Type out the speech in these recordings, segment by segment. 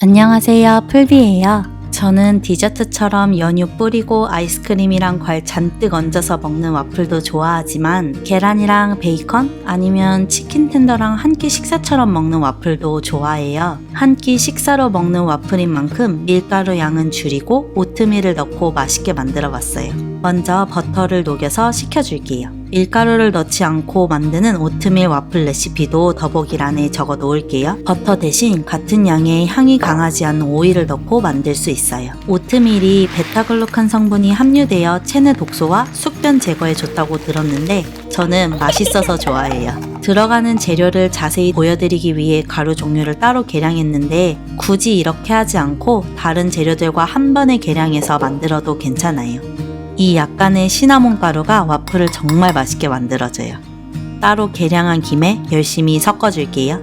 안녕하세요, 풀비예요. 저는 디저트처럼 연유 뿌리고 아이스크림이랑 과일 잔뜩 얹어서 먹는 와플도 좋아하지만 계란이랑 베이컨 아니면 치킨 텐더랑 한 끼 식사처럼 먹는 와플도 좋아해요. 한 끼 식사로 먹는 와플인 만큼 밀가루 양은 줄이고 오트밀을 넣고 맛있게 만들어 봤어요. 먼저 버터를 녹여서 식혀줄게요. 밀가루를 넣지 않고 만드는 오트밀 와플 레시피도 더보기란에 적어 놓을게요. 버터 대신 같은 양의 향이 강하지 않은 오일을 넣고 만들 수 있어요. 오트밀이 베타글루칸 성분이 함유되어 체내 독소와 숙변 제거에 좋다고 들었는데 저는 맛있어서 좋아해요. 들어가는 재료를 자세히 보여드리기 위해 가루 종류를 따로 계량했는데 굳이 이렇게 하지 않고 다른 재료들과 한 번에 계량해서 만들어도 괜찮아요. 이 약간의 시나몬 가루가 와플을 정말 맛있게 만들어줘요. 따로 계량한 김에 열심히 섞어줄게요.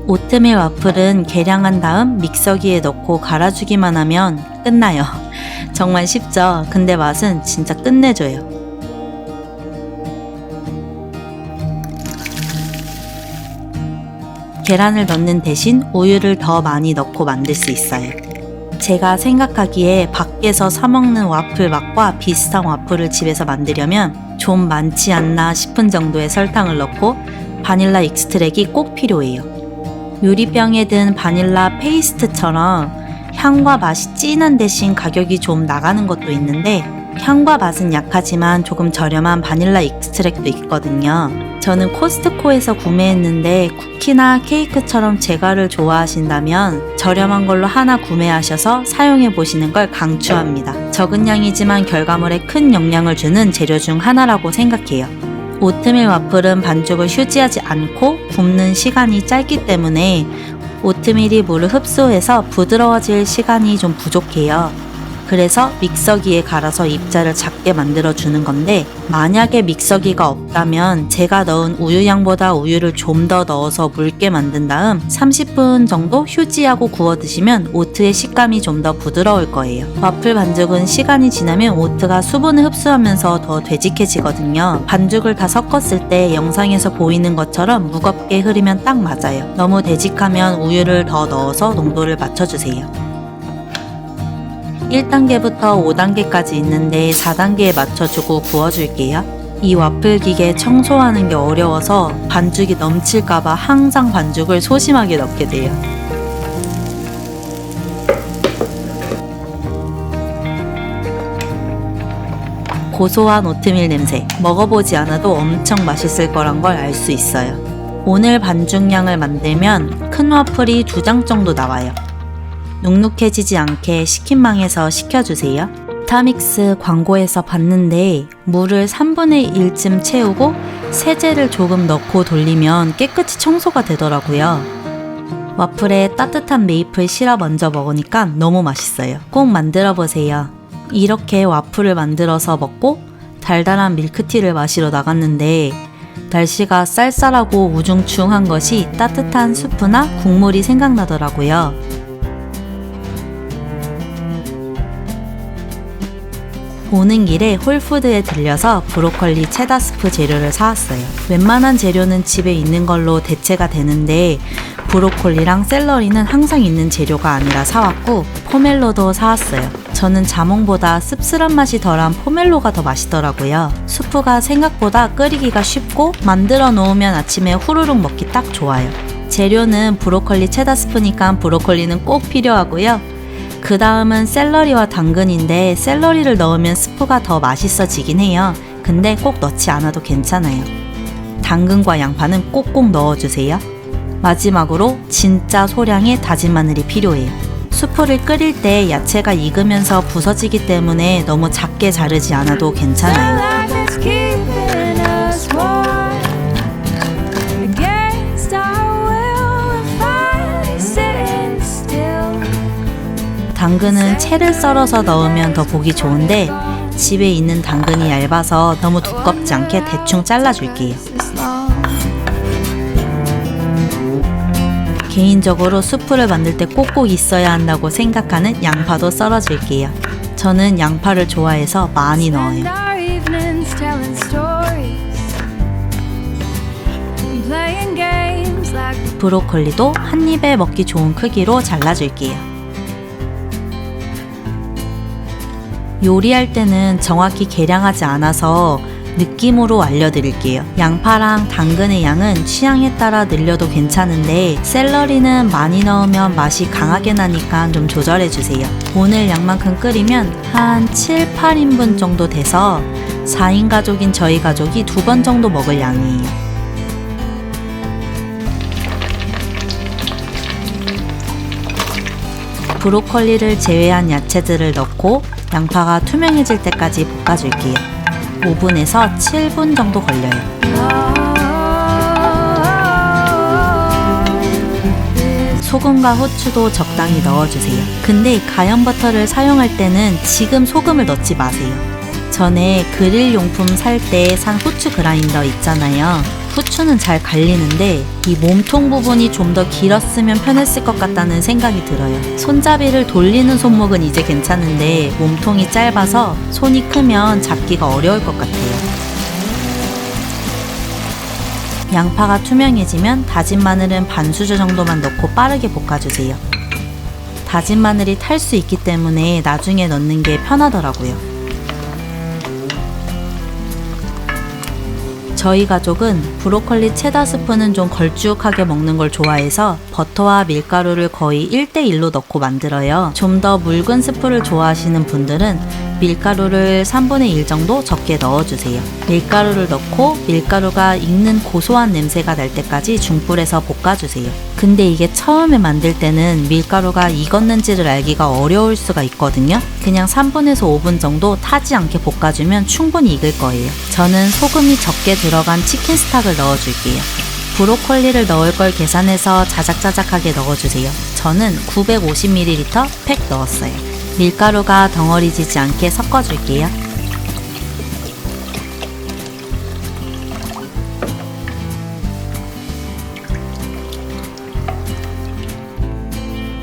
오트밀 와플은 계량한 다음 믹서기에 넣고 갈아주기만 하면 끝나요. 정말 쉽죠? 근데 맛은 진짜 끝내줘요. 계란을 넣는 대신 우유를 더 많이 넣고 만들 수 있어요. 제가 생각하기에 밖에서 사먹는 와플 맛과 비슷한 와플을 집에서 만들려면 좀 많지 않나 싶은 정도의 설탕을 넣고 바닐라 익스트랙이 꼭 필요해요. 유리병에 든 바닐라 페이스트처럼 향과 맛이 진한 대신 가격이 좀 나가는 것도 있는데 향과 맛은 약하지만 조금 저렴한 바닐라 익스트랙도 있거든요. 저는 코스트코에서 구매했는데 쿠키나 케이크처럼 제과를 좋아하신다면 저렴한 걸로 하나 구매하셔서 사용해 보시는 걸 강추합니다. 적은 양이지만 결과물에 큰 영향을 주는 재료 중 하나라고 생각해요. 오트밀 와플은 반죽을 휴지하지 않고 굽는 시간이 짧기 때문에 오트밀이 물을 흡수해서 부드러워질 시간이 좀 부족해요. 그래서 믹서기에 갈아서 입자를 작게 만들어 주는 건데 만약에 믹서기가 없다면 제가 넣은 우유 양보다 우유를 좀 더 넣어서 묽게 만든 다음 30분 정도 휴지하고 구워 드시면 오트의 식감이 좀 더 부드러울 거예요. 와플 반죽은 시간이 지나면 오트가 수분을 흡수하면서 더 되직해지거든요. 반죽을 다 섞었을 때 영상에서 보이는 것처럼 무겁게 흐르면 딱 맞아요. 너무 되직하면 우유를 더 넣어서 농도를 맞춰주세요. 1단계부터 5단계까지 있는데 4단계에 맞춰주고 구워줄게요. 이 와플 기계 청소하는 게 어려워서 반죽이 넘칠까봐 항상 반죽을 소심하게 넣게 돼요. 고소한 오트밀 냄새, 먹어보지 않아도 엄청 맛있을 거란 걸 알 수 있어요. 오늘 반죽량을 만들면 큰 와플이 2장 정도 나와요. 눅눅해지지 않게 식힌망에서 식혀주세요. 비타믹스 광고에서 봤는데 물을 3분의 1쯤 채우고 세제를 조금 넣고 돌리면 깨끗이 청소가 되더라고요. 와플에 따뜻한 메이플 시럽 얹어 먹으니까 너무 맛있어요. 꼭 만들어 보세요. 이렇게 와플을 만들어서 먹고 달달한 밀크티를 마시러 나갔는데 날씨가 쌀쌀하고 우중충한 것이 따뜻한 수프나 국물이 생각나더라고요. 오는 길에 홀푸드에 들려서 브로콜리 체다 스프 재료를 사왔어요. 웬만한 재료는 집에 있는 걸로 대체가 되는데 브로콜리랑 샐러리는 항상 있는 재료가 아니라 사왔고 포멜로도 사왔어요. 저는 자몽보다 씁쓸한 맛이 덜한 포멜로가 더 맛있더라고요. 수프가 생각보다 끓이기가 쉽고 만들어 놓으면 아침에 후루룩 먹기 딱 좋아요. 재료는 브로콜리 체다 스프니까 브로콜리는 꼭 필요하고요. 그 다음은 샐러리와 당근인데 샐러리를 넣으면 스프가 더 맛있어지긴 해요. 근데 꼭 넣지 않아도 괜찮아요. 당근과 양파는 꼭꼭 넣어주세요. 마지막으로 진짜 소량의 다진 마늘이 필요해요. 수프를 끓일 때 야채가 익으면서 부서지기 때문에 너무 작게 자르지 않아도 괜찮아요. 당근은 채를 썰어서 넣으면 더 보기 좋은데 집에 있는 당근이 얇아서 너무 두껍지 않게 대충 잘라줄게요. 개인적으로 수프를 만들 때 꼭꼭 있어야 한다고 생각하는 양파도 썰어줄게요. 저는 양파를 좋아해서 많이 넣어요. playing games like 브로콜리도 한 입에 먹기 좋은 크기로 잘라줄게요. 요리할 때는 정확히 계량하지 않아서 느낌으로 알려드릴게요. 양파랑 당근의 양은 취향에 따라 늘려도 괜찮은데 샐러리는 많이 넣으면 맛이 강하게 나니까 좀 조절해주세요. 오늘 양만큼 끓이면 한 7, 8인분 정도 돼서 4인 가족인 저희 가족이 2번 정도 먹을 양이에요. 브로콜리를 제외한 야채들을 넣고 양파가 투명해질 때까지 볶아줄게요. 5분에서 7분 정도 걸려요. 소금과 후추도 적당히 넣어주세요. 근데 가염 버터를 사용할 때는 지금 소금을 넣지 마세요. 전에 그릴 용품 살 때 산 후추 그라인더 있잖아요. 후추는 잘 갈리는데 이 몸통 부분이 좀 더 길었으면 편했을 것 같다는 생각이 들어요. 손잡이를 돌리는 손목은 이제 괜찮은데 몸통이 짧아서 손이 크면 잡기가 어려울 것 같아요. 양파가 투명해지면 다진 마늘은 반 수저 정도만 넣고 빠르게 볶아주세요. 다진 마늘이 탈 수 있기 때문에 나중에 넣는 게 편하더라고요. 저희 가족은 브로콜리 체다 스프는 좀 걸쭉하게 먹는 걸 좋아해서 버터와 밀가루를 거의 1:1로 넣고 만들어요. 좀 더 묽은 스프를 좋아하시는 분들은 밀가루를 3분의 1 정도 적게 넣어주세요. 밀가루를 넣고 밀가루가 익는 고소한 냄새가 날 때까지 중불에서 볶아주세요. 근데 이게 처음에 만들 때는 밀가루가 익었는지를 알기가 어려울 수가 있거든요. 그냥 3분에서 5분 정도 타지 않게 볶아주면 충분히 익을 거예요. 저는 소금이 적게 들어간 치킨 스탁을 넣어줄게요. 브로콜리를 넣을 걸 계산해서 자작자작하게 넣어주세요. 저는 950ml 팩 넣었어요. 밀가루가 덩어리지지 않게 섞어줄게요.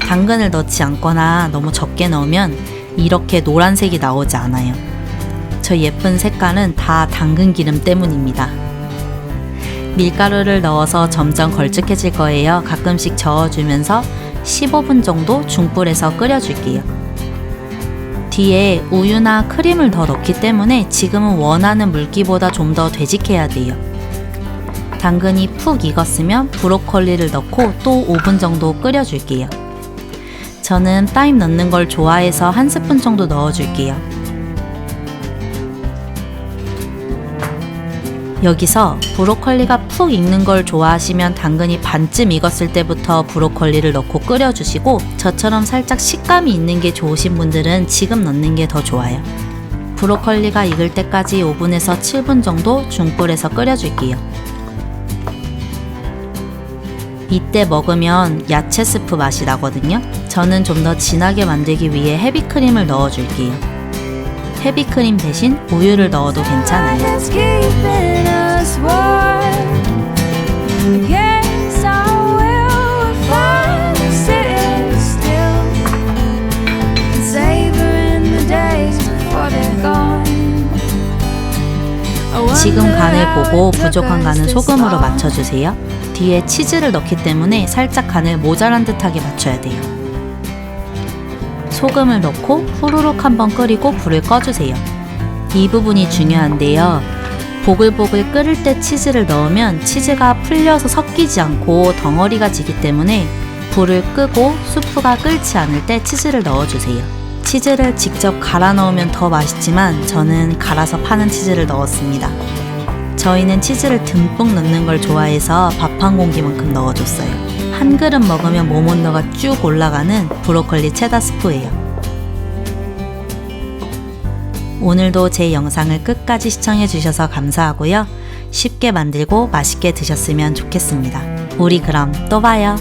당근을 넣지 않거나 너무 적게 넣으면 이렇게 노란색이 나오지 않아요. 저 예쁜 색깔은 다 당근 기름 때문입니다. 밀가루를 넣어서 점점 걸쭉해질 거예요. 가끔씩 저어주면서 15분 정도 중불에서 끓여줄게요. 뒤에 우유나 크림을 더 넣기 때문에 지금은 원하는 물기보다 좀 더 되직해야 돼요. 당근이 푹 익었으면 브로콜리를 넣고 또 5분 정도 끓여줄게요. 저는 타임 넣는 걸 좋아해서 한 스푼 정도 넣어줄게요. 여기서 브로콜리가 푹 익는 걸 좋아하시면 당근이 반쯤 익었을 때부터 브로콜리를 넣고 끓여주시고 저처럼 살짝 식감이 있는 게 좋으신 분들은 지금 넣는 게 더 좋아요. 브로콜리가 익을 때까지 5분에서 7분 정도 중불에서 끓여줄게요. 이때 먹으면 야채 스프 맛이 나거든요. 저는 좀 더 진하게 만들기 위해 헤비크림을 넣어줄게요. 헤비크림 대신 우유를 넣어도 괜찮아요. 지금 간을 보고 부족한 간은 소금으로 맞춰주세요. 뒤에 치즈를 넣기 때문에 살짝 간을 모자란 듯하게 맞춰야 돼요. 소금을 넣고 후루룩 한번 끓이고 불을 꺼주세요. 이 부분이 중요한데요. 보글보글 끓을 때 치즈를 넣으면 치즈가 풀려서 섞이지 않고 덩어리가 지기 때문에 불을 끄고 수프가 끓지 않을 때 치즈를 넣어주세요. 치즈를 직접 갈아 넣으면 더 맛있지만 저는 갈아서 파는 치즈를 넣었습니다. 저희는 치즈를 듬뿍 넣는 걸 좋아해서 밥 한 공기만큼 넣어줬어요. 한 그릇 먹으면 몸 온도가 쭉 올라가는 브로콜리 체다 스프예요. 오늘도 제 영상을 끝까지 시청해주셔서 감사하고요. 쉽게 만들고 맛있게 드셨으면 좋겠습니다. 우리 그럼 또 봐요.